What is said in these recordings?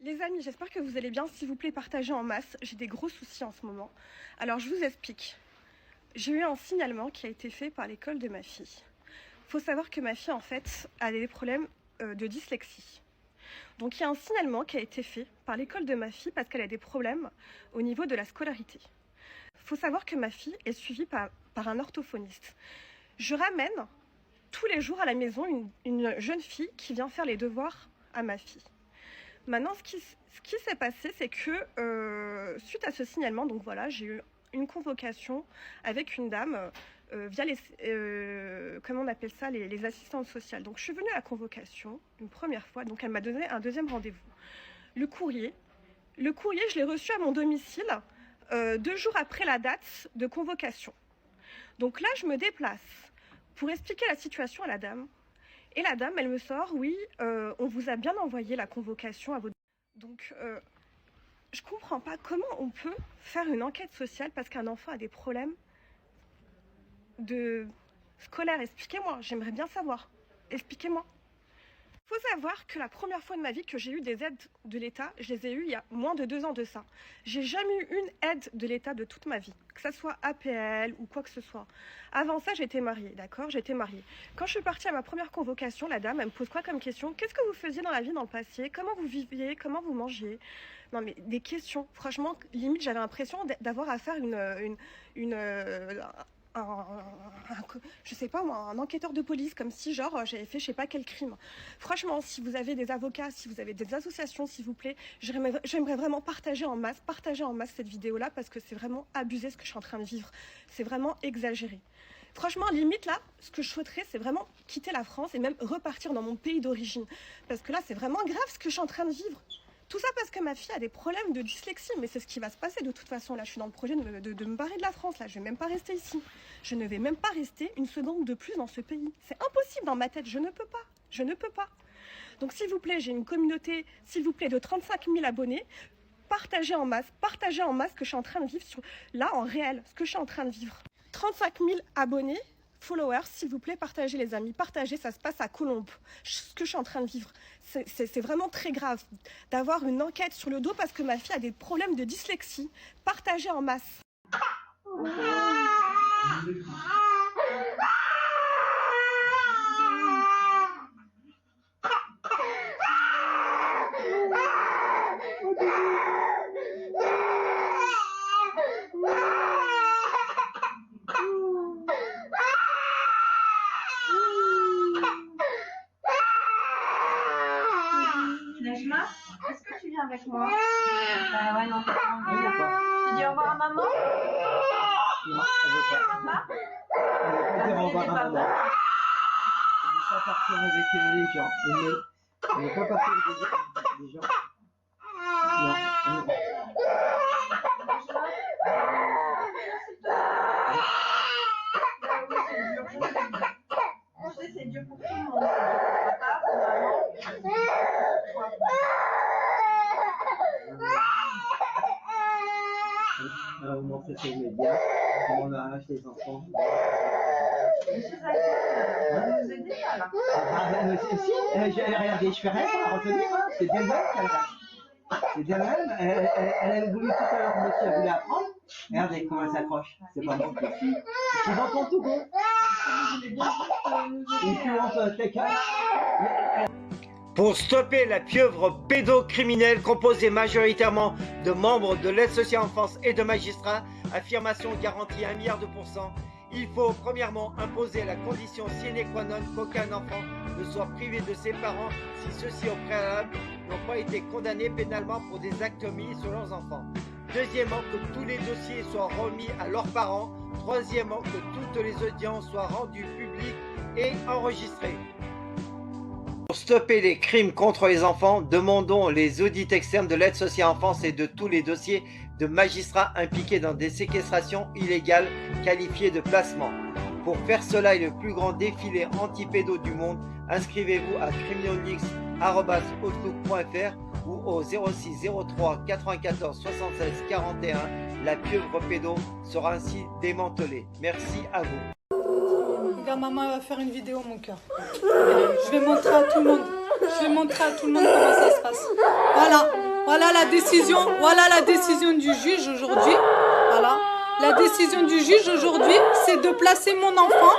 Les amis, j'espère que vous allez bien. S'il vous plaît, partagez en masse. J'ai des gros soucis en ce moment. Alors, je vous explique. J'ai eu un signalement qui a été fait par l'école de ma fille. Il faut savoir que ma fille, en fait, a des problèmes de dyslexie. Donc, il y a un signalement qui a été fait par l'école de ma fille parce qu'elle a des problèmes au niveau de la scolarité. Il faut savoir que ma fille est suivie par un orthophoniste. Je ramène tous les jours à la maison une jeune fille qui vient faire les devoirs à ma fille. Maintenant, ce qui s'est passé, c'est que suite à ce signalement, donc voilà, j'ai eu une convocation avec une dame via les, comment on appelle ça, les assistantes sociales. Donc je suis venue à la convocation une première fois, donc elle m'a donné un deuxième rendez-vous. Le courrier, je l'ai reçu à mon domicile 2 jours après la date de convocation. Donc là, je me déplace pour expliquer la situation à la dame. Et la dame, elle me sort, oui, on vous a bien envoyé la convocation à votre... Donc, je comprends pas comment on peut faire une enquête sociale parce qu'un enfant a des problèmes scolaires. Expliquez-moi, j'aimerais bien savoir. Expliquez-moi. Il faut savoir que la première fois de ma vie que j'ai eu des aides de l'État, je les ai eues il y a moins de 2 ans de ça. J'ai jamais eu une aide de l'État de toute ma vie, que ça soit APL ou quoi que ce soit. Avant ça, j'étais mariée, d'accord? J'étais mariée. Quand je suis partie à ma première convocation, la dame, elle me pose quoi comme question? Qu'est-ce que vous faisiez dans la vie dans le passé? Comment vous viviez? Comment vous mangiez? Non mais des questions, franchement, limite j'avais l'impression d'avoir à faire je sais pas moi, un enquêteur de police, comme si genre j'avais fait je sais pas quel crime. Franchement, si vous avez des avocats, si vous avez des associations, s'il vous plaît, j'aimerais vraiment partager en masse cette vidéo là parce que c'est vraiment abusé ce que je suis en train de vivre. C'est vraiment exagéré. Franchement, limite là, ce que je souhaiterais, c'est vraiment quitter la France et même repartir dans mon pays d'origine. Parce que là, c'est vraiment grave ce que je suis en train de vivre. Tout ça parce que ma fille a des problèmes de dyslexie, mais c'est ce qui va se passer de toute façon. Là, je suis dans le projet de me barrer de la France. Là, je vais même pas rester ici. Je ne vais même pas rester une seconde de plus dans ce pays. C'est impossible dans ma tête. Je ne peux pas. Je ne peux pas. Donc, s'il vous plaît, j'ai une communauté, s'il vous plaît, de 35 000 abonnés. Partagez en masse ce que je suis en train de vivre là en réel, ce que je suis en train de vivre. 35 000 abonnés. Followers, s'il vous plaît, partagez les amis, partagez, ça se passe à Colombes, ce que je suis en train de vivre. C'est vraiment très grave d'avoir une enquête sur le dos parce que ma fille a des problèmes de dyslexie. Partagez en masse. Nejma, est-ce que tu viens avec moi? Bah ouais, non, t'as pas envie. Tu dis au revoir à maman? Non, elle veut pas. Papa? Elle veut pas Papa. Elle veut pas partir avec les gens. Elle veut pas partir avec les gens. Non. Je sais, c'est dur pour tout le monde. Papa, pour maman. Elle va vous montrer sur les médias comment on arrache les enfants. Monsieur Zaki, vous aidez pas là? Si, j'ai regardé, je fais rien pour la retenir, hein. C'est bien là qu'elle va. C'est bien là, elle a voulu tout à l'heure, monsieur a voulu apprendre. Regardez comment elle s'accroche. C'est pas bon. C'est dans ton tout bon. Et puis on peut take Pour stopper la pieuvre pédocriminelle composée majoritairement de membres de l'aide sociale en France et de magistrats, affirmation garantie 1 milliard de %, il faut premièrement imposer la condition sine qua non qu'aucun enfant ne soit privé de ses parents si ceux-ci au préalable n'ont pas été condamnés pénalement pour des actes mis sur leurs enfants. Deuxièmement, que tous les dossiers soient remis à leurs parents. Troisièmement, que toutes les audiences soient rendues publiques et enregistrées. Pour stopper les crimes contre les enfants, demandons les audits externes de l'aide sociale en France et de tous les dossiers de magistrats impliqués dans des séquestrations illégales qualifiées de placement. Pour faire cela et le plus grand défilé anti-pédo du monde, inscrivez-vous à criminalix@outlook.fr ou au 06 03 94 76 41. La pieuvre pédo sera ainsi démantelée. Merci à vous. Regarde, maman va faire une vidéo, mon cœur. Je vais montrer à tout le monde. Je vais montrer à tout le monde comment ça se passe. Voilà. Voilà la décision du juge aujourd'hui. Voilà. La décision du juge aujourd'hui, c'est de placer mon enfant,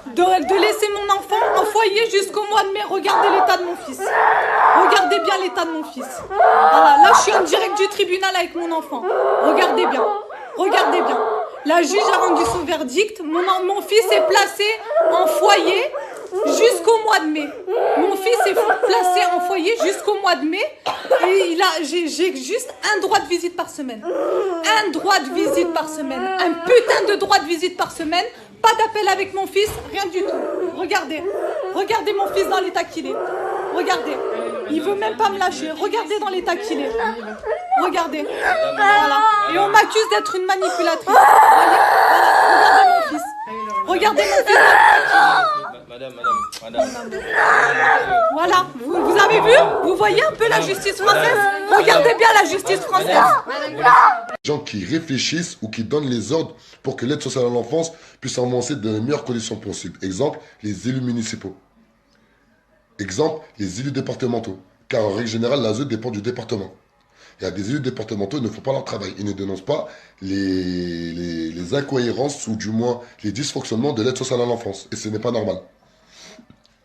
de laisser mon enfant en foyer jusqu'au mois de mai. Regardez l'état de mon fils. Regardez bien l'état de mon fils. Voilà, là je suis en direct du tribunal avec mon enfant. Regardez bien. Regardez bien. La juge a rendu son verdict. Mon fils est placé en foyer jusqu'au mois de mai. Mon fils est placé en foyer jusqu'au mois de mai. Et j'ai juste un droit de visite par semaine. Un droit de visite par semaine. Un putain de droit de visite par semaine. Pas d'appel avec mon fils, rien du tout. Regardez. Regardez mon fils dans l'état qu'il est. Regardez. Il veut même pas me lâcher. Regardez dans l'état qu'il est. Regardez. Voilà. Et on m'accuse d'être une manipulatrice. Voyez. Voilà. Regardez mon fils. Regardez mon fils. Madame. Voilà. Vous avez vu? Vous voyez un peu la justice française? Regardez bien la justice française. Gens qui réfléchissent ou qui donnent les ordres pour que l'aide sociale à l'enfance puisse avancer dans les meilleures conditions possibles. Exemple, les élus municipaux. Exemple, les élus départementaux. Car en règle générale, l'ASE dépend du département. Il y a des élus départementaux, ils ne font pas leur travail. Ils ne dénoncent pas les incohérences ou du moins les dysfonctionnements de l'aide sociale à l'enfance. Et ce n'est pas normal.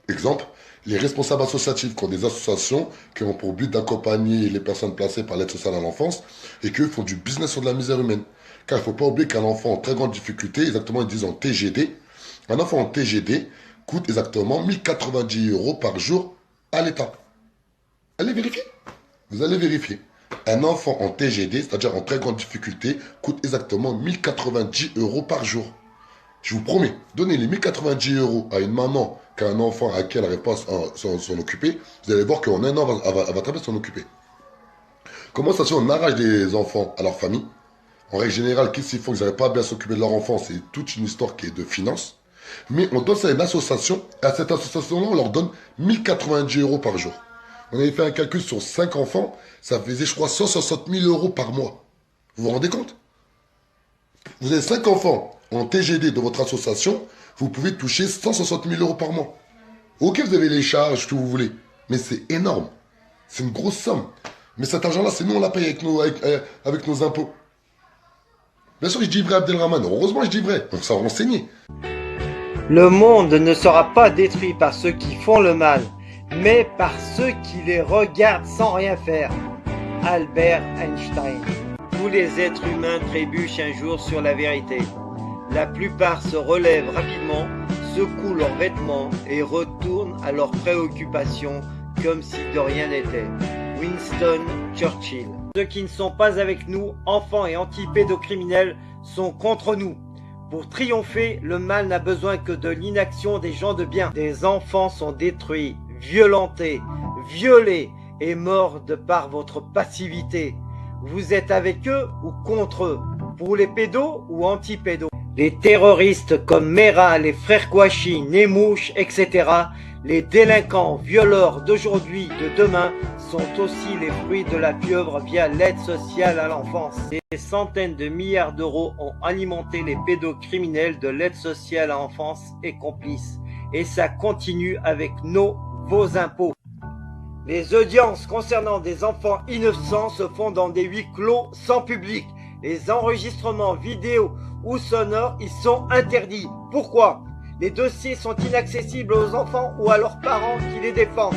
Exemple, les responsables associatifs qui ont des associations qui ont pour but d'accompagner les personnes placées par l'aide sociale à l'enfance et qui font du business sur de la misère humaine. Car il ne faut pas oublier qu'un enfant en très grande difficulté, exactement ils disent en TGD, un enfant en TGD coûte exactement 1090 € par jour à l'État. Allez vérifier. Vous allez vérifier. Un enfant en TGD, c'est-à-dire en très grande difficulté, coûte exactement 1090 € par jour. Je vous promets, donnez les 1090 € à une maman qui a un enfant à qui elle n'arrive pas à s'en occuper, vous allez voir qu'en un an, elle va très bien s'en occuper. Comment ça se fait? On arrache des enfants à leur famille. En règle générale, qu'est-ce qu'ils font? Ils n'arrivent pas à bien s'occuper de leur enfant. C'est toute une histoire qui est de finances. Mais on donne ça à une association. Et à cette association-là, on leur donne 1090 € par jour. On avait fait un calcul sur 5 enfants. Ça faisait, je crois, 160 000 € par mois. Vous vous rendez compte? Vous avez 5 enfants en TGD de votre association. Vous pouvez toucher 160 000 € par mois. Ok, vous avez les charges que vous voulez. Mais c'est énorme. C'est une grosse somme. Mais cet argent-là, c'est nous, on la paye avec nos impôts. Bien sûr, je dis vrai, Abdelrahman. Heureusement, je dis vrai. On s'est renseigné. Le monde ne sera pas détruit par ceux qui font le mal, mais par ceux qui les regardent sans rien faire. Albert Einstein. Tous les êtres humains trébuchent un jour sur la vérité. La plupart se relèvent rapidement, secouent leurs vêtements et retournent à leurs préoccupations comme si de rien n'était. Winston Churchill. Ceux qui ne sont pas avec nous, enfants et anti-pédocriminels, sont contre nous. Pour triompher, le mal n'a besoin que de l'inaction des gens de bien. Des enfants sont détruits, violentés, violés et morts de par votre passivité. Vous êtes avec eux ou contre eux? Pour les pédos ou anti-pédos? Les terroristes comme Mera, les frères Kouachi, Nemouche, etc., les délinquants, violeurs d'aujourd'hui, de demain, sont aussi les fruits de la pieuvre via l'aide sociale à l'enfance. Des centaines de milliards d'euros ont alimenté les pédocriminels de l'aide sociale à l'enfance et complices. Et ça continue avec vos impôts. Les audiences concernant des enfants innocents se font dans des huis clos sans public. Les enregistrements vidéo ou sonores, ils sont interdits. Pourquoi? Les dossiers sont inaccessibles aux enfants ou à leurs parents qui les défendent.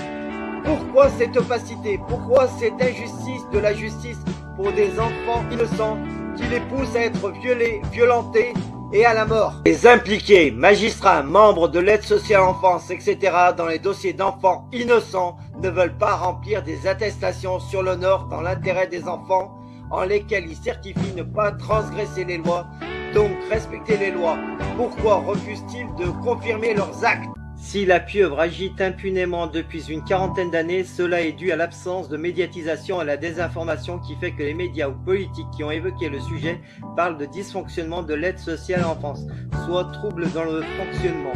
Pourquoi cette opacité? Pourquoi cette injustice de la justice pour des enfants innocents qui les pousse à être violés, violentés et à la mort? Les impliqués, magistrats, membres de l'aide sociale à l'enfance, etc. dans les dossiers d'enfants innocents ne veulent pas remplir des attestations sur l'honneur dans l'intérêt des enfants en lesquels ils certifient ne pas transgresser les lois, donc respecter les lois. Pourquoi refusent-ils de confirmer leurs actes? Si la pieuvre agite impunément depuis une quarantaine d'années, cela est dû à l'absence de médiatisation et à la désinformation qui fait que les médias ou politiques qui ont évoqué le sujet parlent de dysfonctionnement de l'aide sociale à l'enfance, soit trouble dans le fonctionnement,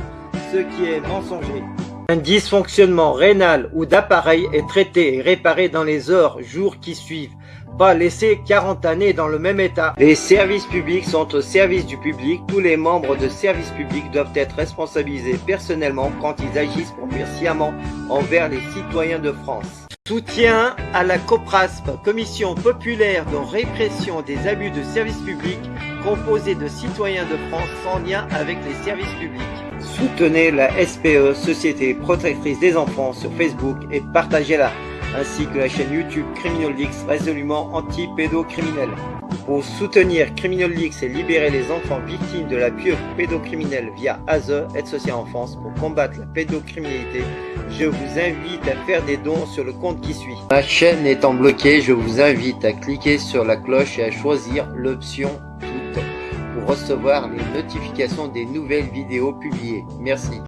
ce qui est mensonger. Un dysfonctionnement rénal ou d'appareil est traité et réparé dans les heures, jours qui suivent. Pas laisser 40 années dans le même état. Les services publics sont au service du public. Tous les membres de services publics doivent être responsabilisés personnellement quand ils agissent pour nuire sciemment envers les citoyens de France. Soutien à la COPRASP, Commission populaire de répression des abus de service public, composée de citoyens de France sans lien avec les services publics. Soutenez la SPE, Société protectrice des enfants, sur Facebook et partagez-la, ainsi que la chaîne YouTube CriminalLeaks, résolument anti-pédocriminel. Pour soutenir CriminalLeaks et libérer les enfants victimes de la pieuvre pédocriminelle via ASE, Aide sociale en France, pour combattre la pédocriminalité, je vous invite à faire des dons sur le compte qui suit. Ma chaîne étant bloquée, je vous invite à cliquer sur la cloche et à choisir l'option toutes pour recevoir les notifications des nouvelles vidéos publiées. Merci.